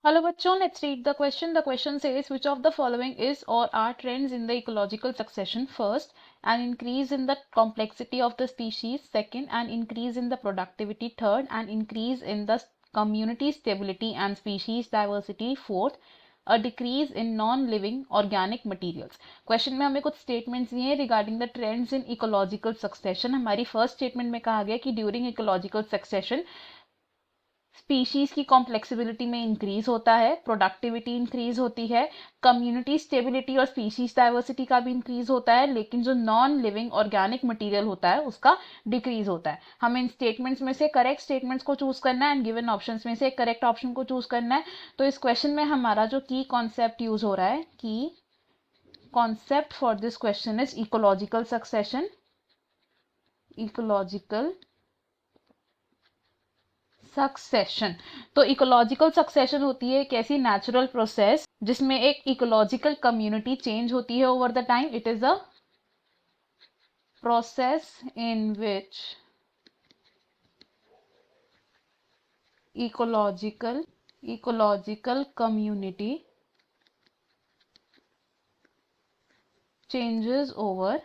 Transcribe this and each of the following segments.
Hello bachon, let's read the question. The question says which of the following is or are trends in the ecological succession? First, an increase in the complexity of the species. Second, an increase in the productivity. Third, an increase in the community stability and species diversity. Fourth, a decrease in non-living organic materials. Question में हमें कुछ statements दिए हैं regarding the trends in ecological succession. हमारी first statement में कहा गया कि ड्यूरिंग इकोलॉजिकल सक्सेशन स्पीशीज की कॉम्प्लेक्सिबिलिटी में इंक्रीज होता है, प्रोडक्टिविटी इंक्रीज होती है, कम्युनिटी स्टेबिलिटी और स्पीशीज डाइवर्सिटी का भी इंक्रीज होता है, लेकिन जो नॉन लिविंग ऑर्गेनिक मटेरियल होता है उसका डिक्रीज होता है. हमें इन स्टेटमेंट्स में से करेक्ट स्टेटमेंट्स को चूज करना है एंड गिवन ऑप्शंस में से एक करेक्ट ऑप्शन को चूज करना है. तो इस क्वेश्चन में हमारा जो की कॉन्सेप्ट यूज हो रहा है, की concept for this question is ecological succession. Ecological succession. तो इकोलॉजिकल सक्सेशन होती है एक ऐसी नेचुरल प्रोसेस जिसमें एक इकोलॉजिकल कम्युनिटी चेंज होती है over the time. It is a process in which ecological community changes over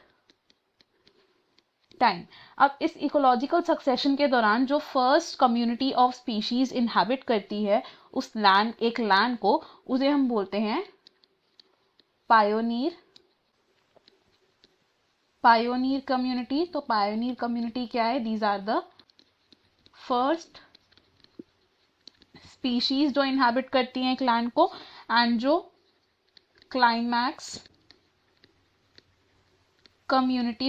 time. अब इस इकोलॉजिकल सक्सेशन के दौरान जो first community of species inhabit करती है उस एक लैंड को, उसे हम बोलते हैं पायोनियर कम्युनिटी. तो पायोनियर कम्युनिटी क्या है? These are the first species जो इनहैबिट करती हैं एक लैंड को, एंड जो क्लाइमैक्स कम्युनिटी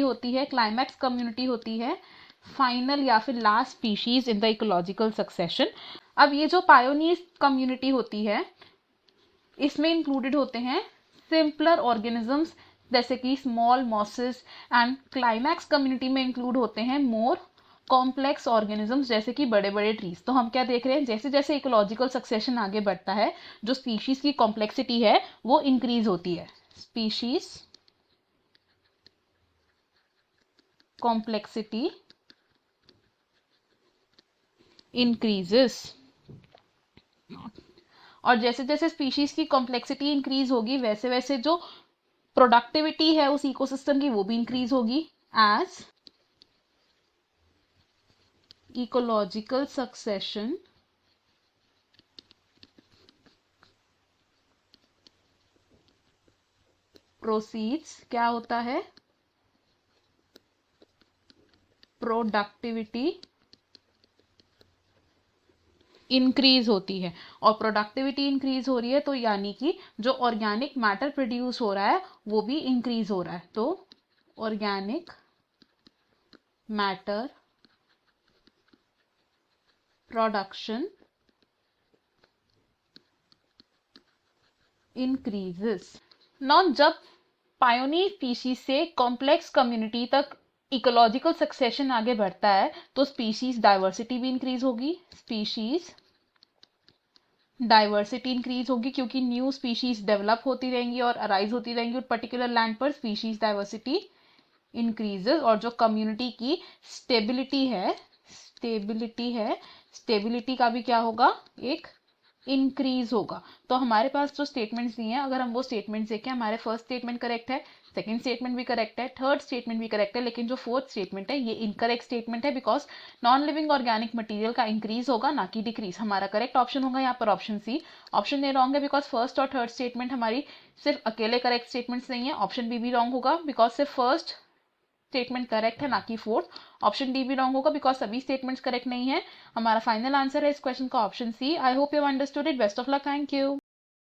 होती है फाइनल या फिर last species in the ecological succession. अब ये जो पायोनियर कम्युनिटी होती है इसमें इंक्लूडेड होते हैं सिंपलर ऑर्गेनिजम्स जैसे कि small mosses, and climax community में इंक्लूड होते हैं मोर कॉम्प्लेक्स ऑर्गेनिजम्स जैसे कि बड़े बड़े ट्रीज. तो हम क्या देख रहे हैं, जैसे जैसे इकोलॉजिकल सक्सेशन आगे बढ़ता है जो स्पीशीज की कॉम्प्लेक्सिटी है वो इंक्रीज होती है. Species complexity increases. और जैसे जैसे स्पीशीज की कॉम्प्लेक्सिटी इंक्रीज होगी वैसे वैसे जो प्रोडक्टिविटी है उस इकोसिस्टम की वो भी इंक्रीज होगी. एज इकोलॉजिकल सक्सेशन प्रोसीड्स, क्या होता है? प्रोडक्टिविटी इंक्रीज होती है. और प्रोडक्टिविटी इंक्रीज हो रही है तो यानी कि जो ऑर्गेनिक मैटर प्रोड्यूस हो रहा है वो भी इंक्रीज हो रहा है. तो organic matter production increases. Non जब पायोनियर स्पीशीज से कॉम्प्लेक्स कम्युनिटी तक इकोलॉजिकल सक्सेशन आगे बढ़ता है तो स्पीशीज डाइवर्सिटी भी इंक्रीज होगी. स्पीशीज डाइवर्सिटी इंक्रीज होगी क्योंकि न्यू स्पीशीज डेवलप होती रहेंगी और अराइज होती रहेंगी और पर्टिकुलर लैंड पर. Species diversity increases. और जो कम्युनिटी की स्टेबिलिटी का भी क्या होगा? एक इंक्रीज होगा. तो हमारे पास जो स्टेटमेंट्स दिए हैं अगर हम वो स्टेटमेंट्स देखें, हमारे फर्स्ट स्टेटमेंट करेक्ट है, सेकंड स्टेटमेंट भी करेक्ट है, थर्ड स्टेटमेंट भी करेक्ट है, लेकिन जो फोर्थ स्टेटमेंट है ये इनकरेक्ट स्टेटमेंट है because non living organic material का इंक्रीज होगा ना कि डिक्रीज. हमारा करेक्ट ऑप्शन होगा यहाँ पर option C. Option A wrong है बिकॉज फर्स्ट और थर्ड स्टेटमेंट हमारी सिर्फ अकेले करेक्ट स्टेटमेंट्स नहीं है. ऑप्शन बी भी रॉन्ग होगा बिकॉज सिर्फ फर्स्ट स्टेटमेंट करेक्ट है ना कि फोर्थ. ऑप्शन डी भी रॉन्ग होगा बिकॉज सभी स्टेटमेंट्स करेक्ट नहीं है. हमारा फाइनल आंसर है इस क्वेश्चन का option C. I hope you understood it. Best of luck. Thank you.